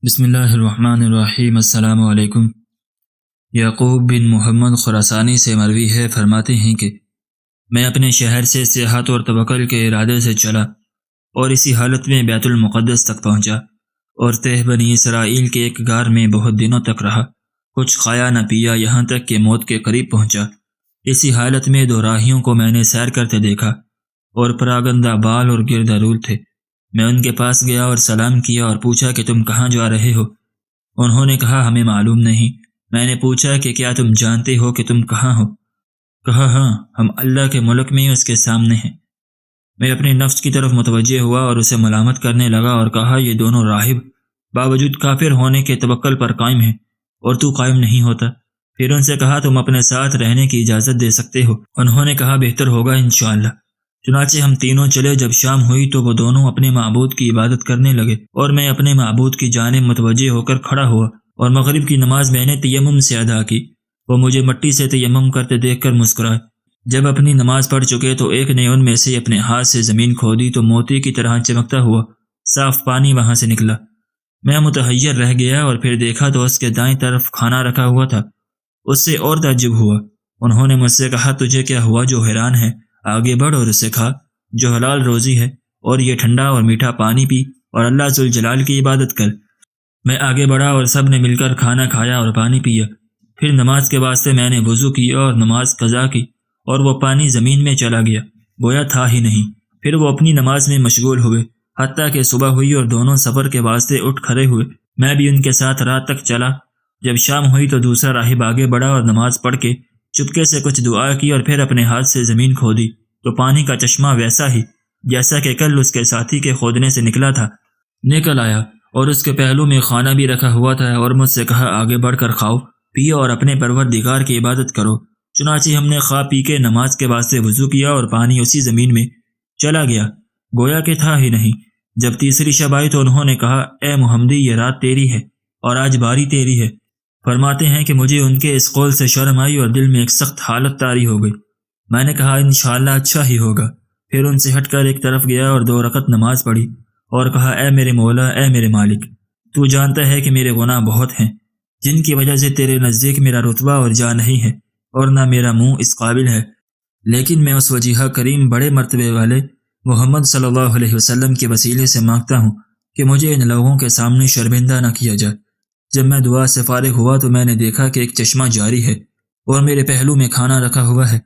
بسم اللہ الرحمن الرحیم۔ السلام علیکم۔ یعقوب بن محمد خراسانی سے مروی ہے، فرماتے ہیں کہ میں اپنے شہر سے سیاحت اور توکل کے ارادے سے چلا اور اسی حالت میں بیت المقدس تک پہنچا اور تہ بنی اسرائیل کے ایک غار میں بہت دنوں تک رہا، کچھ کھایا نہ پیا، یہاں تک کہ موت کے قریب پہنچا۔ اسی حالت میں دو راہیوں کو میں نے سیر کرتے دیکھا اور پراگندہ بال اور گردہ رول تھے۔ میں ان کے پاس گیا اور سلام کیا اور پوچھا کہ تم کہاں جا رہے ہو؟ انہوں نے کہا ہمیں معلوم نہیں۔ میں نے پوچھا کہ کیا تم جانتے ہو کہ تم کہاں ہو؟ کہا ہاں، ہم اللہ کے ملک میں اس کے سامنے ہیں۔ میں اپنے نفس کی طرف متوجہ ہوا اور اسے ملامت کرنے لگا اور کہا یہ دونوں راہب باوجود کافر ہونے کے توکل پر قائم ہیں اور تو قائم نہیں ہوتا۔ پھر ان سے کہا تم اپنے ساتھ رہنے کی اجازت دے سکتے ہو؟ انہوں نے کہا بہتر ہوگا انشاءاللہ۔ چنانچہ ہم تینوں چلے۔ جب شام ہوئی تو وہ دونوں اپنے معبود کی عبادت کرنے لگے اور میں اپنے معبود کی جانب متوجہ ہو کر کھڑا ہوا اور مغرب کی نماز میں نے تیمم سے ادا کی۔ وہ مجھے مٹی سے تیمم کرتے دیکھ کر مسکرائے۔ جب اپنی نماز پڑھ چکے تو ایک نے ان میں سے اپنے ہاتھ سے زمین کھودی تو موتی کی طرح چمکتا ہوا صاف پانی وہاں سے نکلا۔ میں متحیر رہ گیا اور پھر دیکھا تو اس کے دائیں طرف کھانا رکھا ہوا تھا۔ اس سے اور تعجب ہوا۔ انہوں نے مجھ سے کہا تجھے کیا ہوا جو حیران ہے؟ آگے بڑھ اور اسے کھا جو حلال روزی ہے، اور یہ ٹھنڈا اور میٹھا پانی پی اور اللہ ذوالجلال کی عبادت کر۔ میں آگے بڑھا اور سب نے مل کر کھانا کھایا اور پانی پیا۔ پھر نماز کے واسطے میں نے وضو کیا اور نماز قضا کی اور وہ پانی زمین میں چلا گیا، گویا تھا ہی نہیں۔ پھر وہ اپنی نماز میں مشغول ہوئے حتیٰ کہ صبح ہوئی اور دونوں سفر کے واسطے اٹھ کھڑے ہوئے۔ میں بھی ان کے ساتھ رات تک چلا۔ جب شام ہوئی تو دوسرا راہب آگے بڑھا اور نماز پڑھ کے چپکے سے کچھ دعا کی اور پھر اپنے ہاتھ سے زمین کھودی تو پانی کا چشمہ ویسا ہی جیسا کہ کل اس کے ساتھی کے کھودنے سے نکلا تھا نکل آیا، اور اس کے پہلو میں کھانا بھی رکھا ہوا تھا اور مجھ سے کہا آگے بڑھ کر کھاؤ پیو اور اپنے پروردگار کی عبادت کرو۔ چنانچہ ہم نے کھا پی کے نماز کے واسطے وضو کیا اور پانی اسی زمین میں چلا گیا، گویا کہ تھا ہی نہیں۔ جب تیسری شب آئی تو انہوں نے کہا اے محمدی یہ رات تیری ہے اور آج باری تیری ہے۔ فرماتے ہیں کہ مجھے ان کے اس قول سے شرم آئی اور دل میں ایک سخت حالت طاری ہو گئی۔ میں نے کہا انشاءاللہ اچھا ہی ہوگا۔ پھر ان سے ہٹ کر ایک طرف گیا اور 2 رکعت نماز پڑھی اور کہا اے میرے مولا، اے میرے مالک، تو جانتا ہے کہ میرے گناہ بہت ہیں جن کی وجہ سے تیرے نزدیک میرا رتبہ اور جا نہیں ہے اور نہ میرا منہ اس قابل ہے، لیکن میں اس وجیہہ کریم بڑے مرتبے والے محمد صلی اللہ علیہ وسلم کے وسیلے سے مانگتا ہوں کہ مجھے ان لوگوں کے سامنے شرمندہ نہ کیا جائے۔ جب میں دعا سے فارغ ہوا تو میں نے دیکھا کہ ایک چشمہ جاری ہے اور میرے پہلو میں کھانا رکھا ہوا ہے۔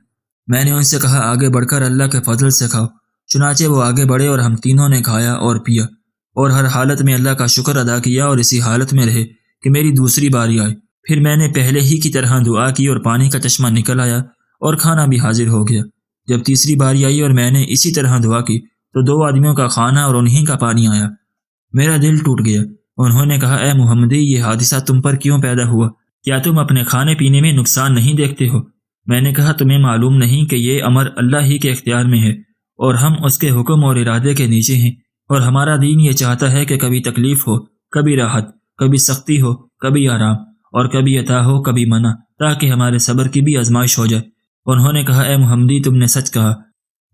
میں نے ان سے کہا آگے بڑھ کر اللہ کے فضل سے کھاؤ۔ چنانچہ وہ آگے بڑھے اور ہم تینوں نے کھایا اور پیا اور ہر حالت میں اللہ کا شکر ادا کیا اور اسی حالت میں رہے کہ میری دوسری باری آئی۔ پھر میں نے پہلے ہی کی طرح دعا کی اور پانی کا چشمہ نکل آیا اور کھانا بھی حاضر ہو گیا۔ جب تیسری باری آئی اور میں نے اسی طرح دعا کی تو 2 آدمیوں کا کھانا اور انہی کا پانی آیا۔ میرا دل ٹوٹ گیا۔ انہوں نے کہا اے محمدی یہ حادثہ تم پر کیوں پیدا ہوا؟ کیا تم اپنے کھانے پینے میں نقصان نہیں دیکھتے ہو؟ میں نے کہا تمہیں معلوم نہیں کہ یہ امر اللہ ہی کے اختیار میں ہے اور ہم اس کے حکم اور ارادے کے نیچے ہیں، اور ہمارا دین یہ چاہتا ہے کہ کبھی تکلیف ہو، کبھی راحت، کبھی سختی ہو، کبھی آرام، اور کبھی عطا ہو، کبھی منع، تاکہ ہمارے صبر کی بھی آزمائش ہو جائے۔ انہوں نے کہا اے محمدی تم نے سچ کہا،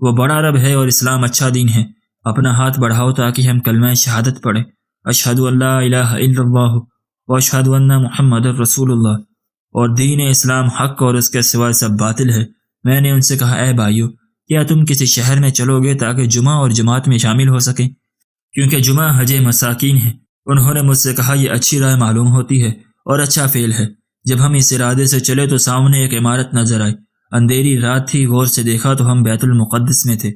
وہ بڑا رب ہے اور اسلام اچھا دین ہے۔ اپنا ہاتھ بڑھاؤ تاکہ ہم کلمہ شہادت پڑھیں، اشہد ان لا الہ الا اللہ واشہد ان محمد رسول اللہ، اور دین اسلام حق اور اس کے سوا سب باطل ہے۔ میں نے ان سے کہا اے بھائیو کیا تم کسی شہر میں چلو گے تاکہ جمعہ اور جماعت میں شامل ہو سکیں، کیونکہ جمعہ حج مساکین ہے؟ انہوں نے مجھ سے کہا یہ اچھی رائے معلوم ہوتی ہے اور اچھا فعل ہے۔ جب ہم اس ارادے سے چلے تو سامنے ایک عمارت نظر آئی۔ اندھیری رات تھی، غور سے دیکھا تو ہم بیت المقدس میں تھے۔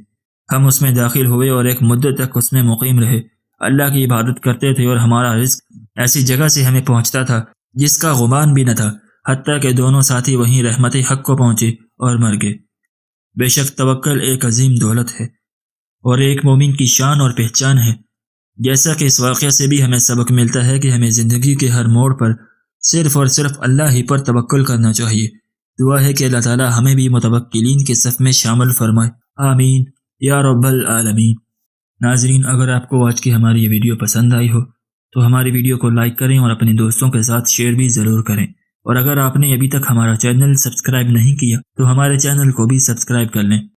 ہم اس میں داخل ہوئے اور ایک مدت تک اس میں مقیم رہے، اللہ کی عبادت کرتے تھے اور ہمارا رزق ایسی جگہ سے ہمیں پہنچتا تھا جس کا غبان بھی نہ تھا، حتیٰ کہ دونوں ساتھی وہیں رحمت حق کو پہنچے اور مر گئے۔ بے شک توکل ایک عظیم دولت ہے اور ایک مومن کی شان اور پہچان ہے۔ جیسا کہ اس واقعہ سے بھی ہمیں سبق ملتا ہے کہ ہمیں زندگی کے ہر موڑ پر صرف اور صرف اللہ ہی پر توکل کرنا چاہیے۔ دعا ہے کہ اللہ تعالی ہمیں بھی متوکلین کے صف میں شامل فرمائے، آمین یا رب العالمین۔ ناظرین اگر آپ کو آج کی ہماری یہ ویڈیو پسند آئی ہو تو ہماری ویڈیو کو لائک کریں اور اپنے دوستوں کے ساتھ شیئر بھی ضرور کریں، اور اگر آپ نے ابھی تک ہمارا چینل سبسکرائب نہیں کیا تو ہمارے چینل کو بھی سبسکرائب کر لیں